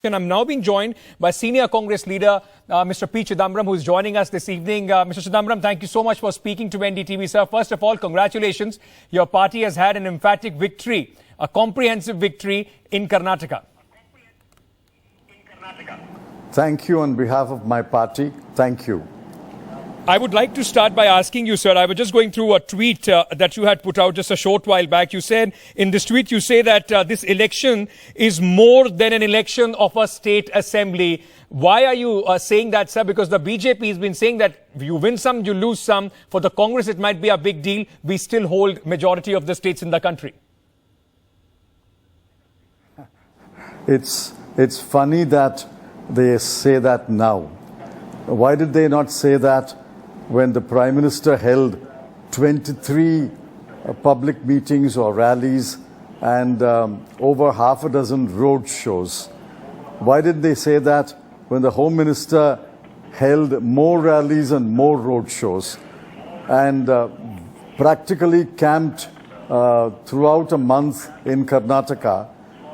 And I'm now being joined by senior Congress leader, Mr. P. Chidambaram, who is joining us this evening. Mr. Chidambaram, thank you so much for speaking to NDTV, sir. First of all, congratulations. Your party has had an emphatic victory, a comprehensive victory in Karnataka. Thank you on behalf of my party. Thank you. I would like to start by asking you, sir, I was just going through a tweet that you had put out just a short while back. You said, in this tweet, you say that this election is more than an election of a state assembly. Why are you saying that, sir? Because the BJP has been saying that you win some, you lose some. For the Congress, it might be a big deal. We still hold majority of the states in the country. It's funny that they say that now. Why did they not say that when the Prime Minister held 23 public meetings or rallies and over half a dozen road shows? Why did they say that when the Home Minister held more rallies and more road shows and practically camped throughout a month in Karnataka,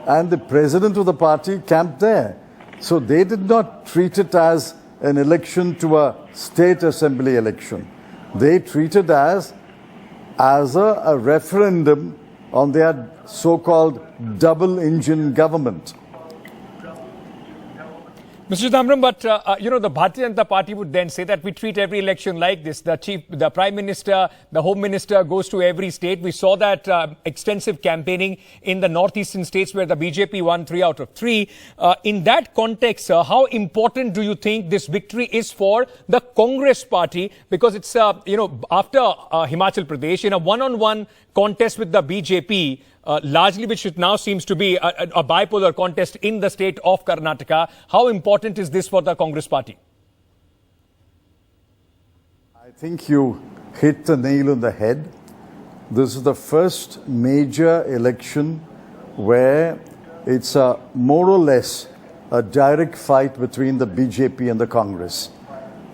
and the President of the party camped there? So they did not treat it as an election to a state assembly election. They treated as a referendum on their so-called double-engine government. Mr. Chidambaram, but the Bharatiya Janata Party would then say that we treat every election like this. The Prime Minister, the Home Minister goes to every state. We saw that extensive campaigning in the northeastern states where the BJP won 3 out of 3. In that context, sir, how important do you think this victory is for the Congress Party? Because it's, after Himachal Pradesh, in a one-on-one contest with the BJP, largely which it now seems to be a bipolar contest in the state of Karnataka. How important is this for the Congress Party? I think you hit the nail on the head. This is the first major election where it's more or less a direct fight between the BJP and the Congress.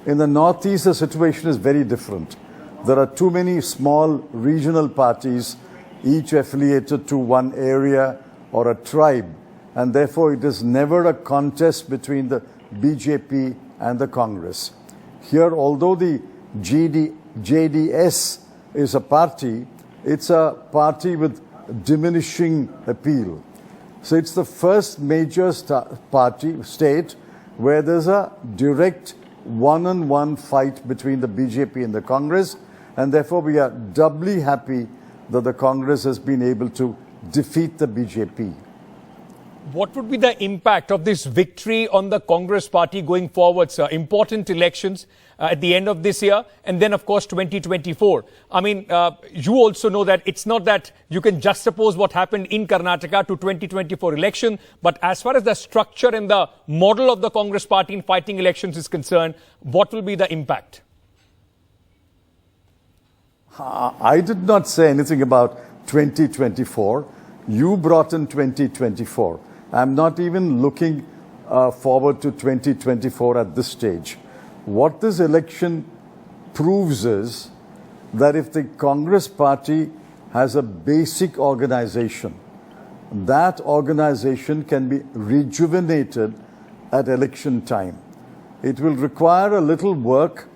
In the Northeast, the situation is very different. There are too many small regional parties, each affiliated to one area or a tribe, and therefore it is never a contest between the BJP and the Congress. Here, although the JDS is a party, it's a party with diminishing appeal. So it's the first major state where there's a direct one-on-one fight between the BJP and the Congress, and therefore we are doubly happy that the Congress has been able to defeat the BJP. What would be the impact of this victory on the Congress Party going forward, sir? Important elections at the end of this year and then, of course, 2024. I mean, you also know that it's not that you can juxtapose what happened in Karnataka to 2024 election, but as far as the structure and the model of the Congress Party in fighting elections is concerned, what will be the impact? I did not say anything about 2024. You brought in 2024. I'm not even looking forward to 2024 at this stage. What this election proves is that if the Congress Party has a basic organization, that organization can be rejuvenated at election time. It will require a little work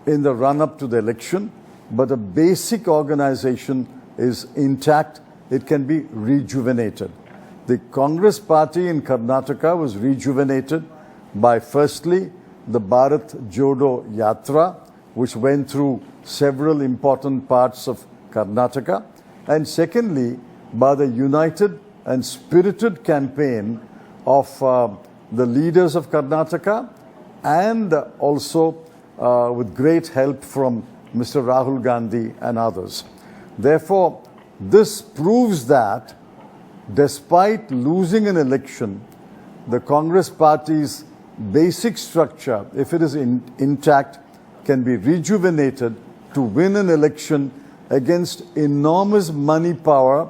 in the run-up to the election, but a basic organization is intact. It can be rejuvenated. The Congress Party in Karnataka was rejuvenated by, firstly, the Bharat Jodo Yatra, which went through several important parts of Karnataka, and secondly, by the united and spirited campaign of the leaders of Karnataka, and also with great help from Mr. Rahul Gandhi and others. Therefore, this proves that despite losing an election, the Congress Party's basic structure, if it is intact, can be rejuvenated to win an election against enormous money power,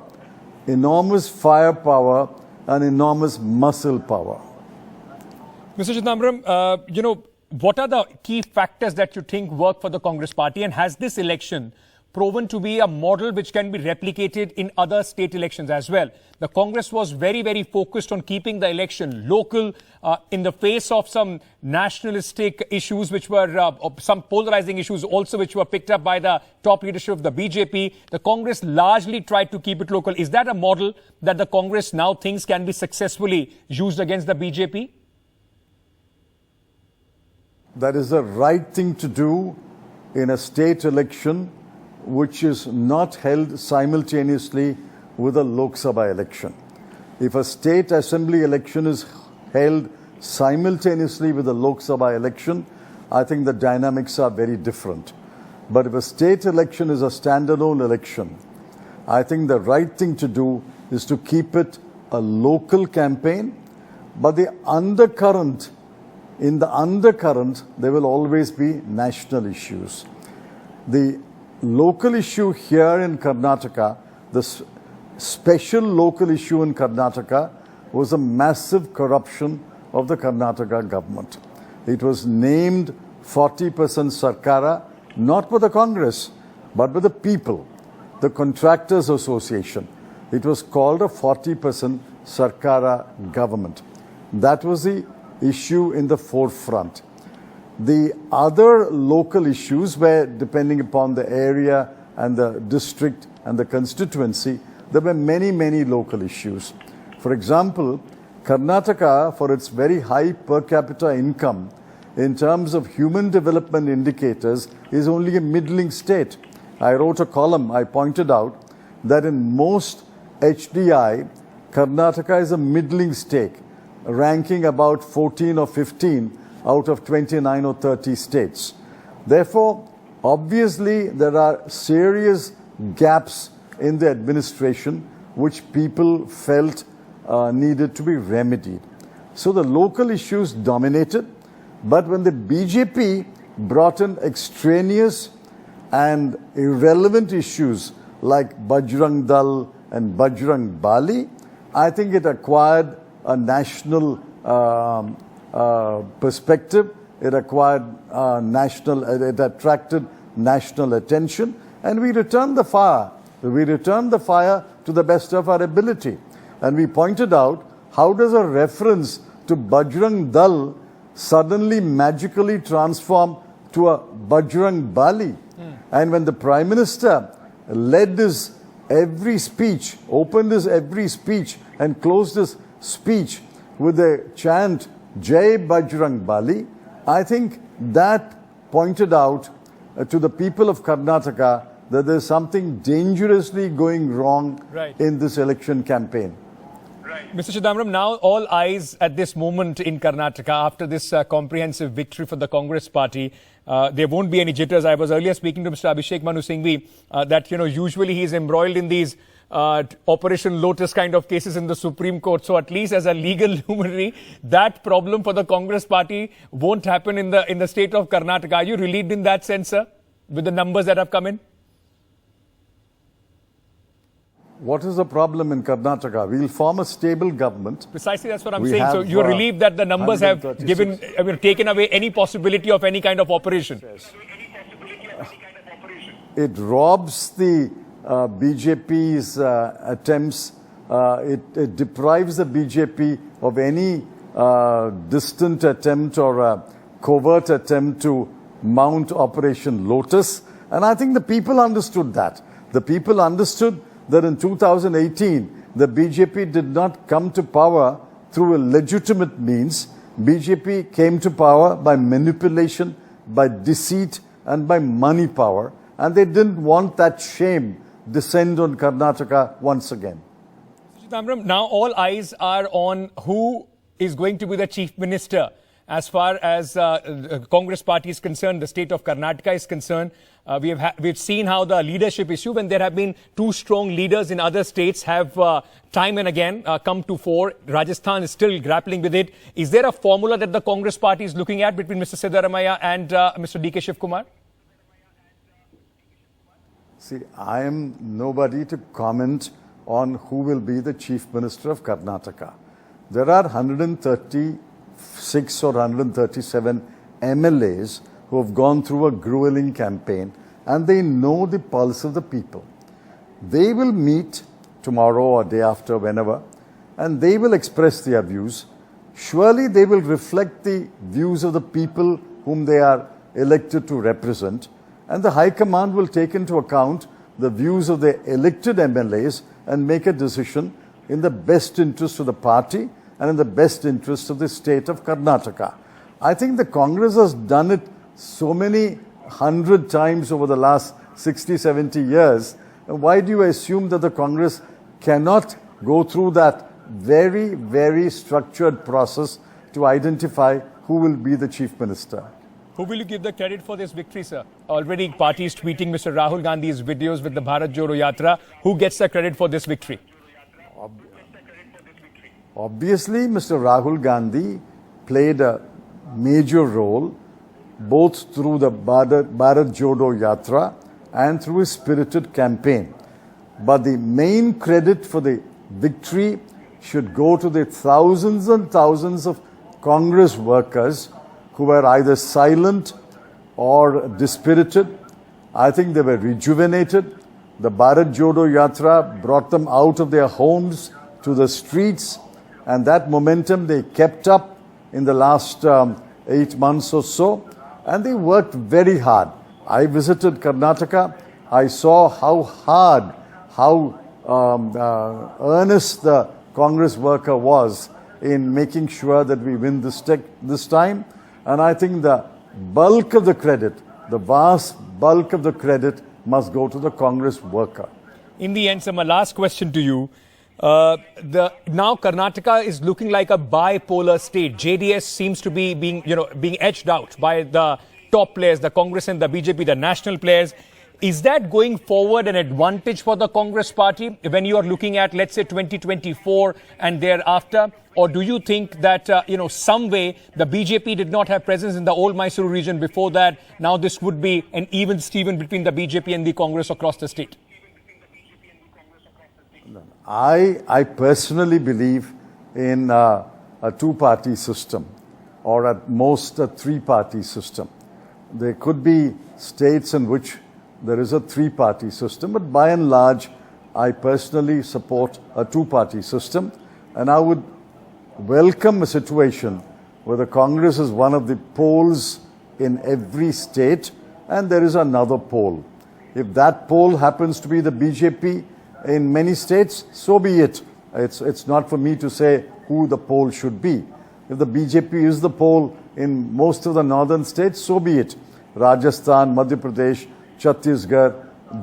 enormous firepower, and enormous muscle power. Mr. Chidambaram, what are the key factors that you think work for the Congress Party, and has this election proven to be a model which can be replicated in other state elections as well. The Congress was very, very focused on keeping the election local in the face of some nationalistic issues which were some polarizing issues also which were picked up by the top leadership of the BJP. The Congress largely tried to keep it local. Is that a model that the Congress now thinks can be successfully used against the BJP? That is the right thing to do in a state election which is not held simultaneously with a Lok Sabha election. If a state assembly election is held simultaneously with a Lok Sabha election, I think the dynamics are very different. But if a state election is a standalone election, I think the right thing to do is to keep it a local campaign, but in the undercurrent, there will always be national issues. The local issue here in Karnataka, the special local issue in Karnataka was a massive corruption of the Karnataka government. It was named 40% Sarkara, not by the Congress, but by the people, the Contractors Association. It was called a 40% Sarkara government. That was the issue in the forefront. The other local issues were, depending upon the area and the district and the constituency, there were many, many local issues. For example, Karnataka, for its very high per capita income, in terms of human development indicators, is only a middling state. I wrote a column, I pointed out that in most HDI, Karnataka is a middling state, ranking about 14 or 15 out of 29 or 30 states. Therefore, obviously, there are serious gaps in the administration which people felt needed to be remedied. So the local issues dominated, but when the BJP brought in extraneous and irrelevant issues like Bajrang Dal and Bajrang Bali, I think it acquired a national perspective. It acquired it attracted national attention, and we returned the fire. We returned the fire to the best of our ability. And we pointed out, how does a reference to Bajrang Dal suddenly magically transform to a Bajrang Bali? And when the Prime Minister led his every speech, opened his every speech and closed his speech with a chant, Jai Bajrang Bali, I think that pointed out to the people of Karnataka that there's something dangerously going wrong in this election campaign. Mr. Chidambaram, now all eyes at this moment in Karnataka after this comprehensive victory for the Congress party. There won't be any jitters. I was earlier speaking to Mr. Abhishek Manu Singhvi that, usually he's embroiled in these Operation Lotus kind of cases in the Supreme Court. So at least as a legal luminary, that problem for the Congress party won't happen in the state of Karnataka. Are you relieved in that sense, sir, with the numbers that have come in? What is the problem in Karnataka? We'll form a stable government. Precisely, that's what I'm saying. So you're relieved that the numbers have taken away any possibility of any kind of operation. It robs the BJP's attempts. It deprives the BJP of any distant attempt or a covert attempt to mount Operation Lotus. And I think the people understood that. The people understood that in 2018, the BJP did not come to power through a legitimate means. BJP came to power by manipulation, by deceit, and by money power. And they didn't want that shame descend on Karnataka once again. Chidambaram, now all eyes are on who is going to be the chief minister. As far as Congress party is concerned, the state of Karnataka is concerned, we've seen how the leadership issue, when there have been two strong leaders in other states, have time and again come to fore. Rajasthan is still grappling with it. Is there a formula that the Congress party is looking at between Mr. Siddaramaiah and Mr. D.K. Shivkumar? See, I am nobody to comment on who will be the chief minister of Karnataka. There are 136 or 137 MLAs who have gone through a grueling campaign, and they know the pulse of the people. They will meet tomorrow or day after, whenever, and they will express their views. Surely they will reflect the views of the people whom they are elected to represent, and the High Command will take into account the views of the elected MLAs and make a decision in the best interest of the party and in the best interest of the state of Karnataka. I think the Congress has done it so many 100 times over the last 60, 70 years. Why do you assume that the Congress cannot go through that very, very structured process to identify who will be the Chief Minister? Who will you give the credit for this victory, sir? Already parties tweeting Mr. Rahul Gandhi's videos with the Bharat Jodo Yatra. Who gets the credit for this victory? Obviously, Mr. Rahul Gandhi played a major role both through the Bharat Jodo Yatra and through his spirited campaign. But the main credit for the victory should go to the thousands and thousands of Congress workers who were either silent or dispirited. I think they were rejuvenated. The Bharat Jodo Yatra brought them out of their homes to the streets, and that momentum they kept up in the last 8 months or so, and they worked very hard. I visited Karnataka. I saw how hard, how earnest the Congress worker was in making sure that we win this time. And I think the bulk of the credit, the vast bulk of the credit must go to the Congress worker. In the end, sir, my last question to you. Now Karnataka is looking like a bipolar state. JDS seems to be being edged out by the top players, the Congress and the BJP, the national players. Is that going forward an advantage for the Congress party when you are looking at, let's say, 2024 and thereafter? Or do you think that, some way the BJP did not have presence in the old Mysuru region before that? Now this would be an even Steven between the BJP and the Congress across the state? I personally believe in a two-party system, or at most a three-party system. There could be states in which there is a three-party system, but by and large, I personally support a two-party system, and I would welcome a situation where the Congress is one of the poles in every state, and there is another pole. If that pole happens to be the BJP in many states, so be it. It's not for me to say who the pole should be. If the BJP is the pole in most of the northern states, so be it. Rajasthan, Madhya Pradesh, Chhattisgarh,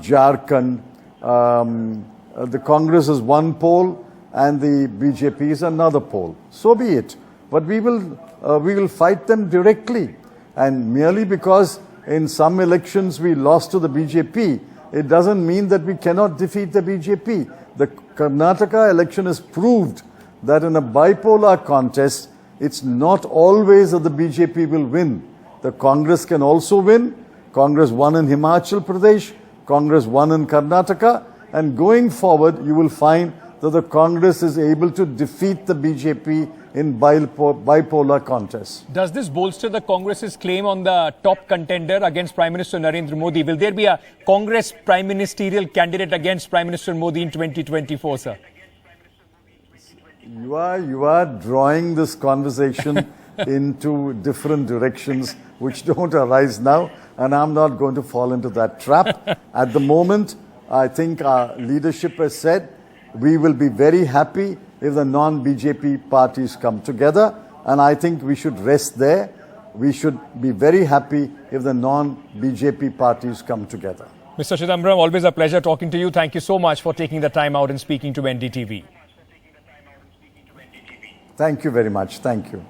Jharkhand. The Congress is one pole and the BJP is another pole. So be it. But we will fight them directly. And merely because in some elections we lost to the BJP, it doesn't mean that we cannot defeat the BJP. The Karnataka election has proved that in a bipolar contest, it's not always that the BJP will win. The Congress can also win. Congress won in Himachal Pradesh, Congress won in Karnataka, and going forward, you will find that the Congress is able to defeat the BJP in bipolar contests. Does this bolster the Congress's claim on the top contender against Prime Minister Narendra Modi? Will there be a Congress Prime Ministerial candidate against Prime Minister Modi in 2024, sir? You are drawing this conversation into different directions which don't arise now, and I'm not going to fall into that trap. At the moment, I think our leadership has said we will be very happy if the non-BJP parties come together, and I think we should rest there. We should be very happy if the non-BJP parties come together. Mr. Chidambaram, always a pleasure talking to you. Thank you so much for taking the time out and speaking to NDTV. Thank you very much. Thank you.